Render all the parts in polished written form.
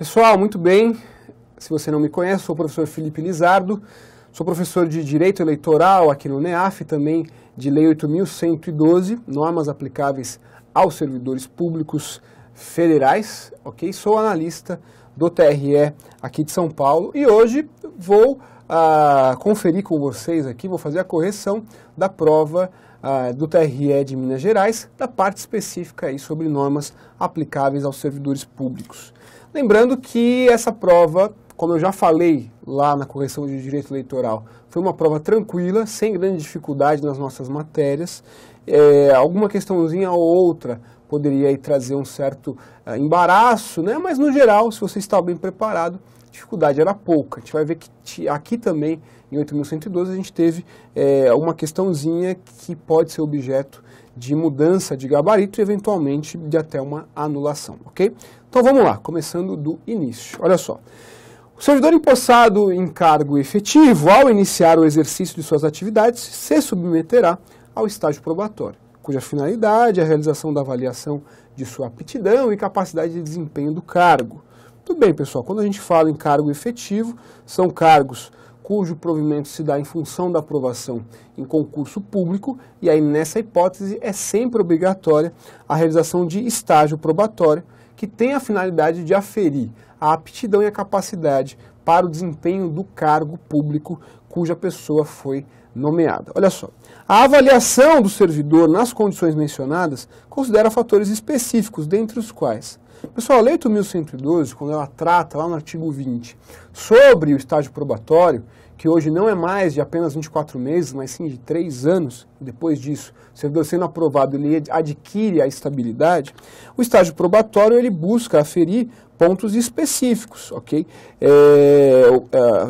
Pessoal, muito bem. Se você não me conhece, sou o professor Felipe Lizardo, sou professor de Direito Eleitoral aqui no NEAF, também de Lei 8.112, normas aplicáveis aos servidores públicos federais, ok? Sou analista do TRE aqui de São Paulo e hoje vou conferir com vocês aqui, vou fazer a correção da prova do TRE de Minas Gerais, da parte específica aí sobre normas aplicáveis aos servidores públicos. Lembrando que essa prova, como eu já falei lá na correção de direito eleitoral, foi uma prova tranquila, sem grande dificuldade nas nossas matérias. Alguma questãozinha ou outra poderia aí trazer um certo embaraço, né? Mas no geral, se você está bem preparado, a dificuldade era pouca. A gente vai ver que aqui também, em 8.112, a gente teve uma questãozinha que pode ser objeto de mudança de gabarito e eventualmente de até uma anulação, ok? Então vamos lá, começando do início. Olha só. O servidor empossado em cargo efetivo, ao iniciar o exercício de suas atividades, se submeterá ao estágio probatório, cuja finalidade é a realização da avaliação de sua aptidão e capacidade de desempenho do cargo. Tudo bem, pessoal, quando a gente fala em cargo efetivo, são cargos cujo provimento se dá em função da aprovação em concurso público, e aí nessa hipótese é sempre obrigatória a realização de estágio probatório, que tem a finalidade de aferir a aptidão e a capacidade para o desempenho do cargo público cuja pessoa foi nomeada. Olha só, a avaliação do servidor nas condições mencionadas considera fatores específicos, dentre os quais: pessoal, a Lei 8.112, quando ela trata lá no artigo 20 sobre o estágio probatório, que hoje não é mais de apenas 24 meses, mas sim de 3 anos, depois disso, o servidor sendo aprovado, ele adquire a estabilidade, o estágio probatório ele busca aferir pontos específicos, ok?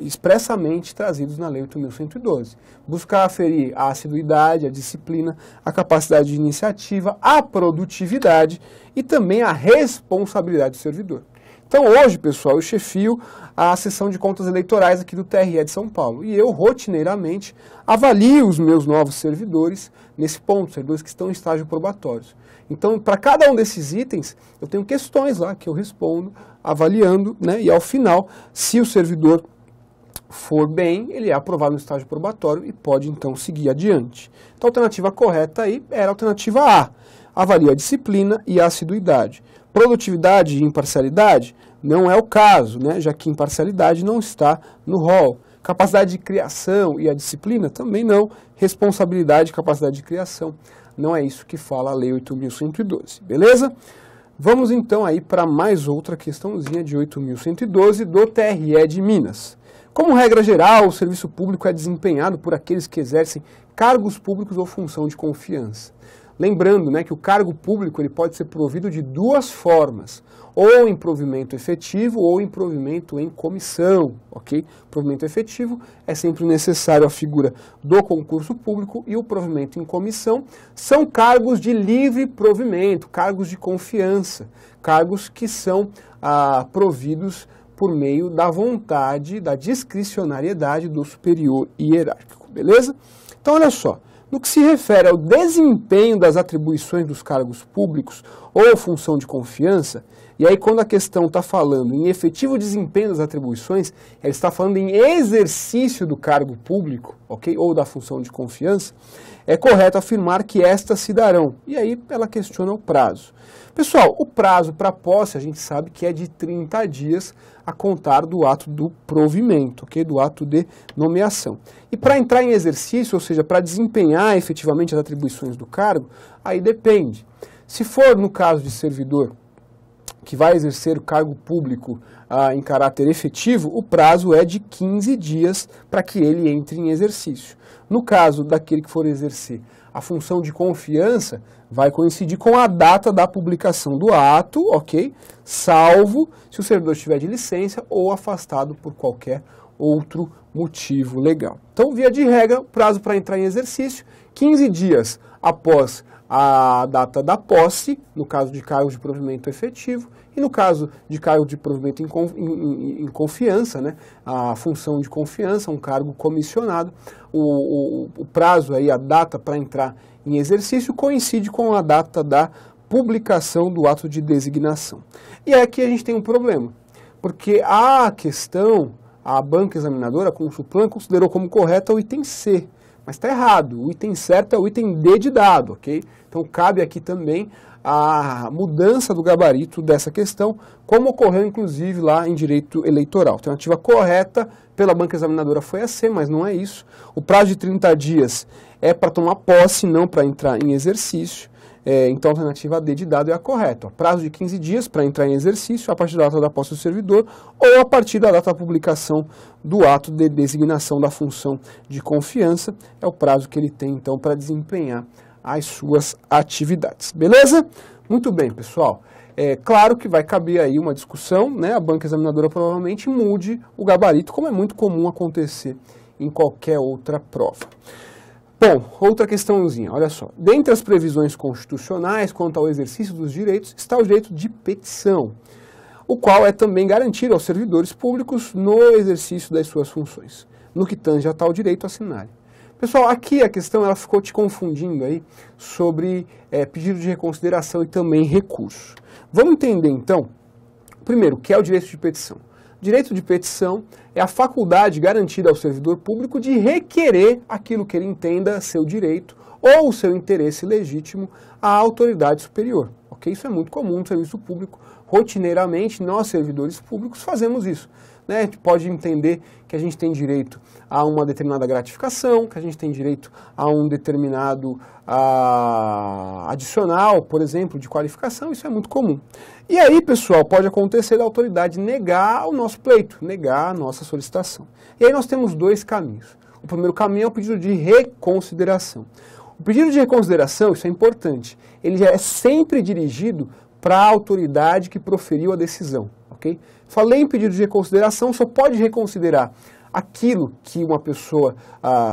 Expressamente trazidos na Lei 8.112. Buscar aferir a assiduidade, a disciplina, a capacidade de iniciativa, a produtividade e também a responsabilidade do servidor. Então hoje, pessoal, eu chefio a seção de contas eleitorais aqui do TRE de São Paulo e eu rotineiramente avalio os meus novos servidores nesse ponto, servidores que estão em estágio probatório. Então, para cada um desses itens, eu tenho questões lá que eu respondo, avaliando, né? E ao final, se o servidor for bem, ele é aprovado no estágio probatório e pode então seguir adiante. Então a alternativa correta aí era a alternativa A, avalia a disciplina e a assiduidade. Produtividade e imparcialidade não é o caso, né? Já que imparcialidade não está no rol. Capacidade de criação e a disciplina também não. Responsabilidade e capacidade de criação não é isso que fala a Lei 8.112, beleza? Vamos então aí para mais outra questãozinha de 8.112 do TRE de Minas. Como regra geral, o serviço público é desempenhado por aqueles que exercem cargos públicos ou função de confiança. Lembrando, né, que o cargo público ele pode ser provido de duas formas, ou em provimento efetivo ou em provimento em comissão, ok? Provimento efetivo é sempre necessário a figura do concurso público e o provimento em comissão são cargos de livre provimento, cargos de confiança, cargos que são providos por meio da vontade, da discricionariedade do superior hierárquico, beleza? Então olha só. No que se refere ao desempenho das atribuições dos cargos públicos ou função de confiança, e aí quando a questão está falando em efetivo desempenho das atribuições, ela está falando em exercício do cargo público, ok? Ou da função de confiança, é correto afirmar que estas se darão. E aí ela questiona o prazo. Pessoal, o prazo para posse a gente sabe que é de 30 dias a contar do ato do provimento, ok? Do ato de nomeação. E para entrar em exercício, ou seja, para desempenhar efetivamente as atribuições do cargo, aí depende. Se for no caso de servidor que vai exercer o cargo público em caráter efetivo, o prazo é de 15 dias para que ele entre em exercício. No caso daquele que for exercer a função de confiança, vai coincidir com a data da publicação do ato, ok? Salvo se o servidor estiver de licença ou afastado por qualquer outro motivo legal. Então, via de regra, prazo para entrar em exercício, 15 dias após a data da posse, no caso de cargo de provimento efetivo, e no caso de cargo de provimento em confiança, né, a função de confiança, um cargo comissionado, o prazo, aí, a data para entrar em exercício coincide com a data da publicação do ato de designação. E aqui a gente tem um problema. Porque a questão, a banca examinadora, como Suplan, considerou como correta o item C, mas está errado. O item certo é o item D de dado, ok? Então cabe aqui também a mudança do gabarito dessa questão, como ocorreu inclusive lá em direito eleitoral. A alternativa correta pela banca examinadora foi a C, mas não é isso. O prazo de 30 dias é para tomar posse, não para entrar em exercício. Então a alternativa D de dado é a correta. Ó. Prazo de 15 dias para entrar em exercício a partir da data da posse do servidor ou a partir da data da publicação do ato de designação da função de confiança. É o prazo que ele tem então para desempenhar as suas atividades. Beleza? Muito bem, pessoal. É claro que vai caber aí uma discussão, né? A banca examinadora provavelmente mude o gabarito, como é muito comum acontecer em qualquer outra prova. Bom, outra questãozinha, olha só. Dentre as previsões constitucionais quanto ao exercício dos direitos está o direito de petição, o qual é também garantido aos servidores públicos no exercício das suas funções, no que tange a tal direito assinale. Pessoal, aqui a questão ela ficou te confundindo aí sobre pedido de reconsideração e também recurso. Vamos entender então, primeiro, o que é o direito de petição. Direito de petição é a faculdade garantida ao servidor público de requerer aquilo que ele entenda seu direito ou o seu interesse legítimo à autoridade superior. Okay? Isso é muito comum no serviço público. Rotineiramente, nós, servidores públicos, fazemos isso. Né? A gente pode entender que a gente tem direito a uma determinada gratificação, que a gente tem direito a um determinado adicional, por exemplo, de qualificação, isso é muito comum. E aí, pessoal, pode acontecer da autoridade negar o nosso pleito, negar a nossa solicitação. E aí nós temos dois caminhos. O primeiro caminho é o pedido de reconsideração. O pedido de reconsideração, isso é importante, ele já é sempre dirigido para a autoridade que proferiu a decisão. Okay? Falei em pedido de reconsideração, só pode reconsiderar aquilo que uma pessoa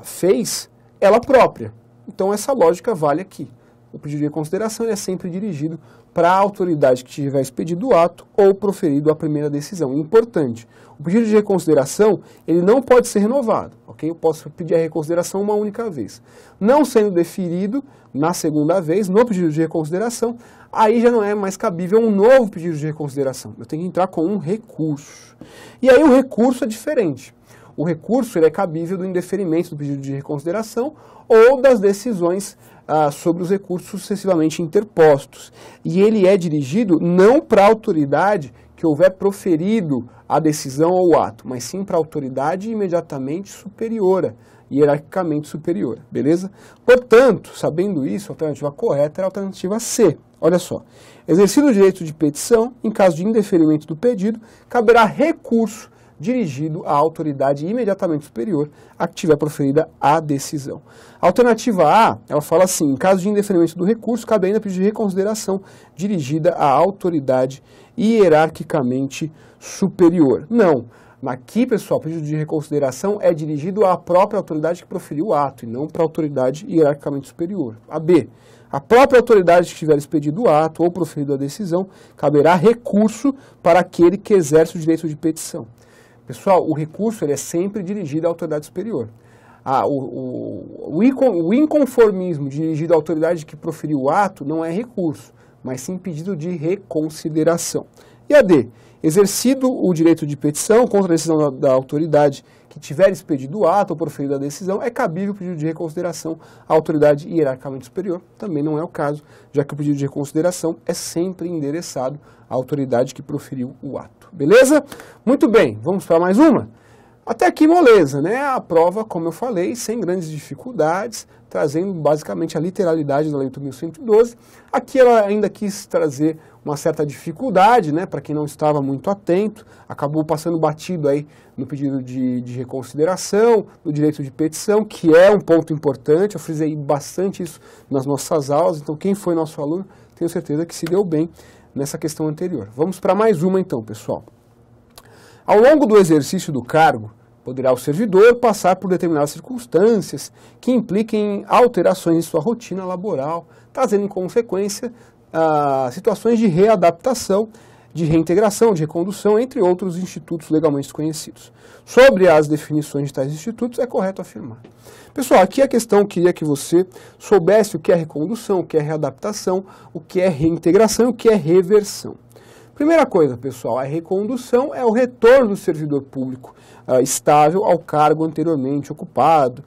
fez ela própria. Então essa lógica vale aqui. O pedido de reconsideração é sempre dirigido para a autoridade que tiver expedido o ato ou proferido a primeira decisão. Importante, o pedido de reconsideração ele não pode ser renovado. Okay? Eu posso pedir a reconsideração uma única vez. Não sendo deferido na segunda vez, no pedido de reconsideração, aí já não é mais cabível um novo pedido de reconsideração. Eu tenho que entrar com um recurso. E aí o recurso é diferente. O recurso ele é cabível do indeferimento do pedido de reconsideração ou das decisões sobre os recursos sucessivamente interpostos. E ele é dirigido não para a autoridade que houver proferido a decisão ou o ato, mas sim para a autoridade imediatamente superiora, hierarquicamente superior, beleza? Portanto, sabendo isso, a alternativa correta é a alternativa C. Olha só, exercido o direito de petição, em caso de indeferimento do pedido, caberá recurso dirigido à autoridade imediatamente superior a que tiver proferida a decisão. A alternativa A, ela fala assim, em caso de indeferimento do recurso, cabe ainda pedir de reconsideração dirigida à autoridade hierarquicamente superior. Não. Aqui, pessoal, o pedido de reconsideração é dirigido à própria autoridade que proferiu o ato e não para a autoridade hierarquicamente superior. A B, a própria autoridade que tiver expedido o ato ou proferido a decisão, caberá recurso para aquele que exerce o direito de petição. Pessoal, o recurso ele é sempre dirigido à autoridade superior. O inconformismo dirigido à autoridade que proferiu o ato não é recurso, mas sim pedido de reconsideração. E a D, exercido o direito de petição contra a decisão da autoridade que tiver expedido o ato ou proferido a decisão, é cabível o pedido de reconsideração à autoridade hierarquicamente superior. Também não é o caso, já que o pedido de reconsideração é sempre endereçado à autoridade que proferiu o ato. Beleza? Muito bem, vamos para mais uma? Até aqui moleza, né? A prova, como eu falei, sem grandes dificuldades, trazendo basicamente a literalidade da Lei 8.112. Aqui ela ainda quis trazer uma certa dificuldade, né? Para quem não estava muito atento, acabou passando batido aí no pedido de reconsideração, no direito de petição, que é um ponto importante. Eu frisei bastante isso nas nossas aulas, então quem foi nosso aluno, tenho certeza que se deu bem nessa questão anterior. Vamos para mais uma então, pessoal. Ao longo do exercício do cargo, poderá o servidor passar por determinadas circunstâncias que impliquem alterações em sua rotina laboral, trazendo em consequência situações de readaptação, de reintegração, de recondução, entre outros institutos legalmente desconhecidos. Sobre as definições de tais institutos, é correto afirmar. Pessoal, aqui a questão queria que você soubesse o que é recondução, o que é readaptação, o que é reintegração e o que é reversão. Primeira coisa, pessoal, a recondução é o retorno do servidor público estável ao cargo anteriormente ocupado,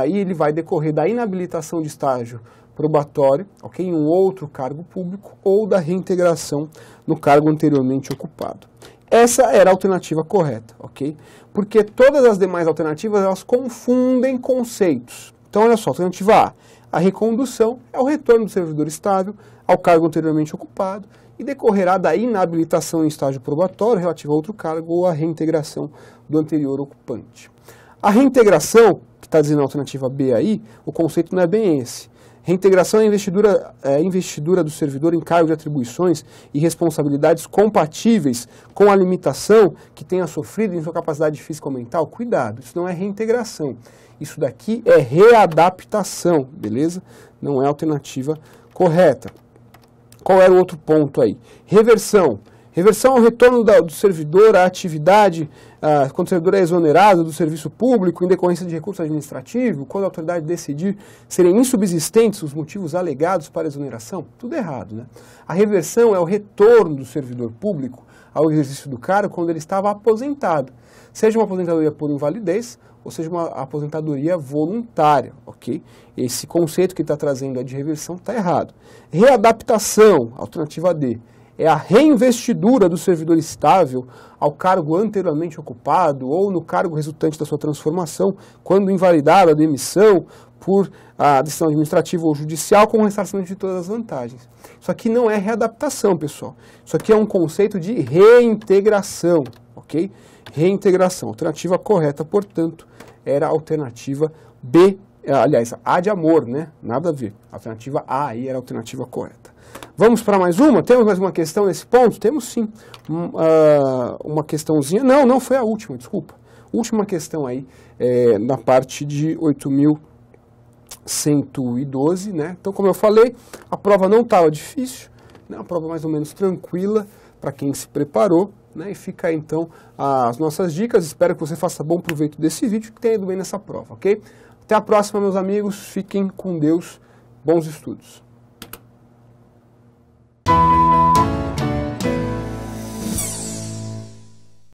e ele vai decorrer da inabilitação de estágio probatório, ok, em um outro cargo público, ou da reintegração no cargo anteriormente ocupado. Essa era a alternativa correta, ok? Porque todas as demais alternativas, elas confundem conceitos. Então, olha só, alternativa A recondução é o retorno do servidor estável ao cargo anteriormente ocupado e decorrerá da inabilitação em estágio probatório relativo a outro cargo ou a reintegração do anterior ocupante. A reintegração, que está dizendo a alternativa B aí, o conceito não é bem esse. Reintegração é a investidura do servidor em cargo de atribuições e responsabilidades compatíveis com a limitação que tenha sofrido em sua capacidade física ou mental. Cuidado, isso não é reintegração. Isso daqui é readaptação, beleza? Não é a alternativa correta. Qual era o outro ponto aí? Reversão. Reversão é o retorno do servidor à atividade quando o servidor é exonerado do serviço público em decorrência de recurso administrativo, quando a autoridade decidir serem insubsistentes os motivos alegados para a exoneração. Tudo errado, né? A reversão é o retorno do servidor público ao exercício do cargo quando ele estava aposentado, seja uma aposentadoria por invalidez ou seja uma aposentadoria voluntária, ok? Esse conceito que está trazendo de reversão está errado. Readaptação, alternativa D, é a reinvestidura do servidor estável ao cargo anteriormente ocupado ou no cargo resultante da sua transformação, quando invalidada a demissão por a decisão administrativa ou judicial com o ressarcimento de todas as vantagens. Isso aqui não é readaptação, pessoal. Isso aqui é um conceito de reintegração, ok? Reintegração. A alternativa correta, portanto, era a alternativa B, aliás, A de amor, né? Nada a ver. A alternativa A aí era a alternativa correta. Vamos para mais uma? Temos mais uma questão nesse ponto? Temos sim. Uma questãozinha. Não foi a última, desculpa. Última questão aí, na parte de 8.112, né? Então, como eu falei, a prova não estava difícil, né? A prova mais ou menos tranquila para quem se preparou, né? E fica aí, então, as nossas dicas. Espero que você faça bom proveito desse vídeo e que tenha ido bem nessa prova, ok? Até a próxima, meus amigos. Fiquem com Deus. Bons estudos.